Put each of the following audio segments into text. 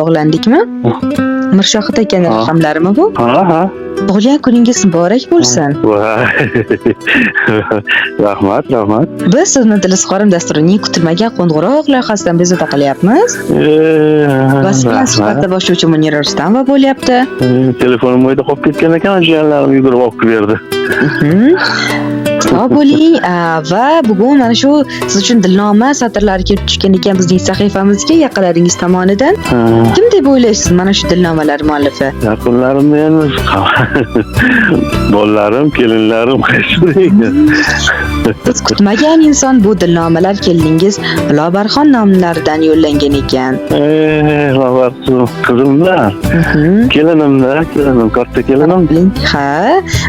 bog'landikmi? Mirshohid akaning raqamlarimi bu? Ha. Tug'ilgan kuningiz muborak bo'lsin. Rahmat. Biz sizni Dilizg'orim dasturining kutilmagan qo'ng'iroq loyihasidan bezovta qilyapmiz. Va siz bilan suhbatda boshlovchi Munira Rustamova bo'lyapti. Telefonim uyda qolib ketgan ekan, jiyanlarim yugurib olib keldi. Sog' bo'ling va bugun mana shu siz uchun dilnoma satrlari kelib tushgan ekan bizning sahifamizga yaqinlaringiz tomonidan. Kim deb o'ylaysiz mana shu dilnomalar muallifi? Yaqinlarim endi bolalarim, kelinlarim Siz kutmagan inson bu dilnomalar keliningiz Lobarxon nomlaridan yo'llangan ekan. Lobarxon qizimda. Kelinim, katta kelinim. Ha,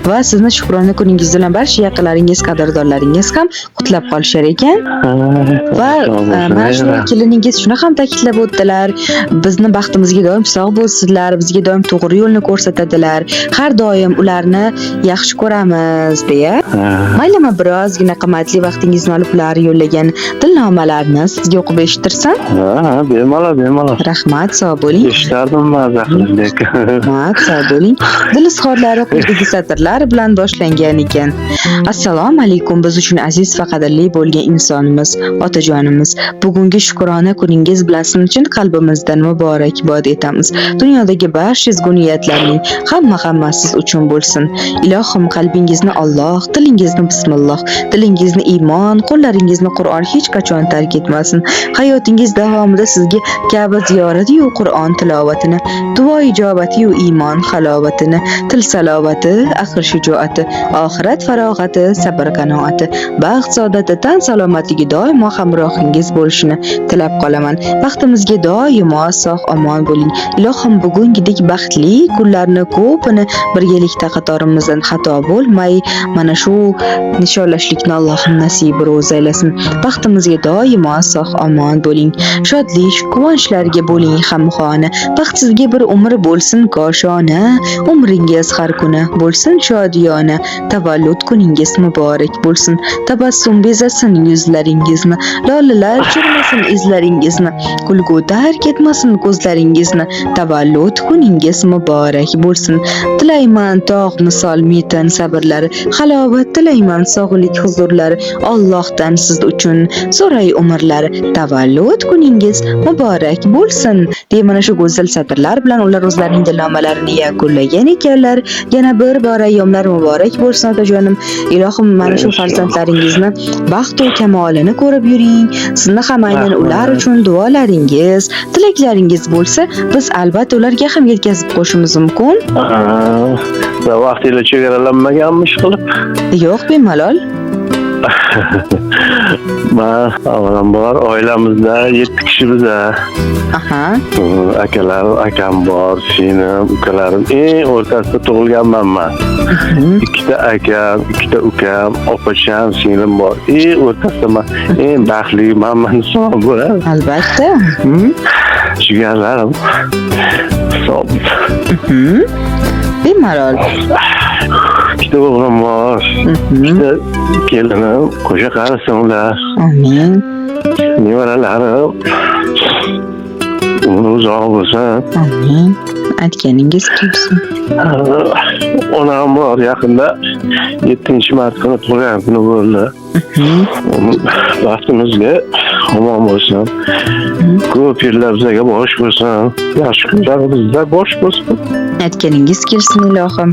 va sizni Shukrona kuningiz bilan barcha yaqinlaringiz, qadrdonlaringiz ham qutlab qolishar ekan. Va mana shu keliningiz shuni ham ta'kidlab o'tdilar. Bizni baxtimizga doim sog' bo'lsinlar, bizga doim to'g'ri yo'lni ko'rsatadilar. Har doim ularni yaxshi ko'ramiz deya. Maylimi birozgina qimmatli vaqtingizni olib ular yo'llagan dilnomalarni sizga o'qib eshittirsam? Ha, bemalol. Rahmat, sog' bo'ling. Eshitdim mazahlik. Rahmat, sog' bo'ling. Dil izhorlari quyidagi satrlar bilan boshlangan ekan. Assalomu alaykum, biz uchun aziz va qadrli bo'lgan insonimiz, otajonimiz. Bugungi shukrona kuningiz bilan siz uchun qalbimizdan muborakbod etamiz. Dunyodagi barcha ezgu niyatlarning hammasi siz uchun bo'lsin. Ilohim qalbingizni Alloh, tilingizni bismilloh, dilingizni iymon, qo'llaringizni Qur'on hech qachon tark etmasin. Hayotingiz davomida sizga Ka'ba ziyorati yu Qur'on tilovatini, duo ijobati yu iymon halovatini, til salovati, aql shijoati, oxirat farog'ati, sabr qanoati, baxt saodati, tan salomatligi doimo hamrohingiz bo'lishini tilab qolaman. Baxtimizga doimo sog' omon bo'ling. Ilohim bugungidek baxtli kunlarni ko'pini birgalikda qatorimizdan xato bo'lmay, mana shu nishonlashlikni Allohim nasib ro'z aylasin. Baxtimizga doimo sog' omon bo'ling. Shodlik, quvonchlarga bo'ling hamxona. Baxtsizga bir umr bo'lsin koshona. Umringiz har kuni bo'lsin shodiyona. Tavallud kuningiz muborak bo'lsin. Tabassum bezasin yuzlaringizni. Lolalar chirmasin izlaringizni. Kulgu tark etmasin ko'zlaringizni. Tavallud kuningiz muborak bo'lsin. Tilayman tog' misol metan sabrlari. Halovat tilayman sog'lik huzurlari. Allohdan siz uchun so'ray umrlari. Tavallud kuningiz muborak bo'lsin. Deb mana shu go'zal satrlar bilan ular o'zlarining dilnomalarini yakunlagan ekanlar. Yana bir bor ayyomlar muborak bo'lsin otajonim. Ilohim mana shu farzandlaringizni baxt va kamolini ko'rib yuring. Sizni ham aynan ular uchun duolaringiz, tilaklaringiz bo'lsa, biz albatta ularga ham yetkazib qo'yishimiz mumkin. Vaqtida chegaralanmaganmish qilib. Yo'q, bemalol. Men avvalambor oilamizda 7 kishimiz. Akam bor, singlim, ukalarim. Eng o'rtasida tug'ilganman men. 2 ta akam, 2 ta ukam, opacham, singlim bor. Eng o'rtasida men eng baxtli man hisobim. Albatta. Jigarlarim. Hisob. Bemalol. Ikkita o'g'lim bor. Ikkita kelinim, qo'sha qarisinlar. Amin. Nevaralarim umri uzoq bo'lsin. Amin. Aytganingiz kelsin. Onam bor, yaqinda 7-mart kuni tug'ilgan kuni bo'ldi. Baxtimizga omon bo'lsin. Ko'p yillar bizga bosh bo'lsin. Yaxshi kunlar bizda bosh bo'lsin. Aytganingiz kelsin ilohim.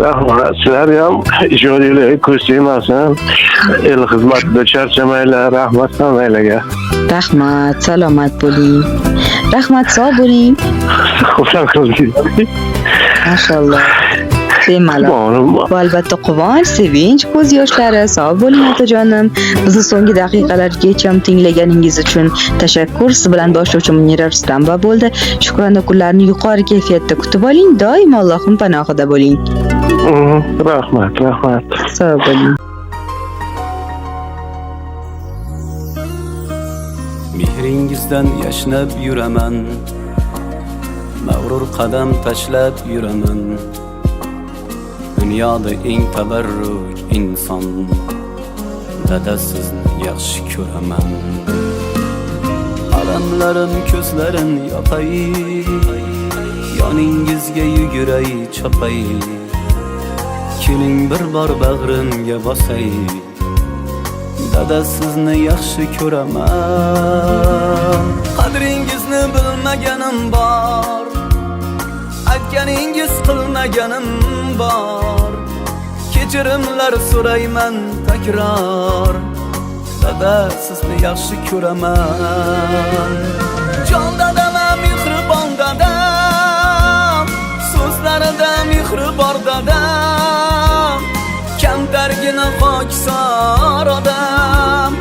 Rahmat, sizlar ham ijodiylarga ko'z tegmasin. El xizmatida charchamaylar, rahmat hammalarga. Rahmat, salomat bo'ling. Rahmat, sog' bo'ling. Mashalloh. Bemalol. Bu albatta quvonch, sevinch, ko'z yoshlari. Sog' bo'ling otajonim. Bizni so'nggi daqiqalargacha tinglaganingiz uchun tashakkur. Siz bilan boshlovchi Munira Rustamova bo'ldi. Shukrona kunlarni yuqori kayfiyatda kutib oling. Doim Allohning panohida bo'ling. Rahmat. Sog' bo'ling. Mehringizdan yashnab yuraman. Mag'rur qadam tashlab yuraman. Dunyoda eng tabarruk inson, dada sizni yaxshi ko'raman. Alamlarim ko'zlarin yopay, yoningizga yuguray chopay. Keling bir bor bag'rimga bosay, dada sizni yaxshi ko'raman. Qadringizni bilmaganim bor, aytganingiz qilmaganim bor. Kechirimlar so'rayman takror, dada sizni yaxshi ko'raman. Jon dadam, mehribon dadam, so'zlarida mehri bor dadam. Kamtargina pokisor odam,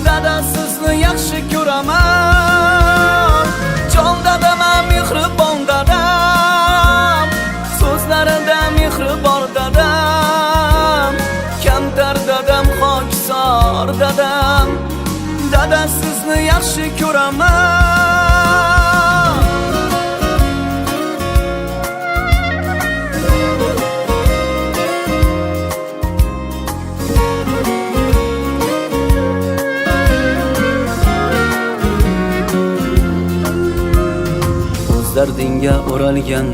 dada sizni yaxshi ko'raman. Jon dadam, mehribon dadam, so'zlarida mehri bor dadam. Kamtar dadam, pokisor dadam, dada sizni yaxshi ko'raman. O'z dardingga o'ralgan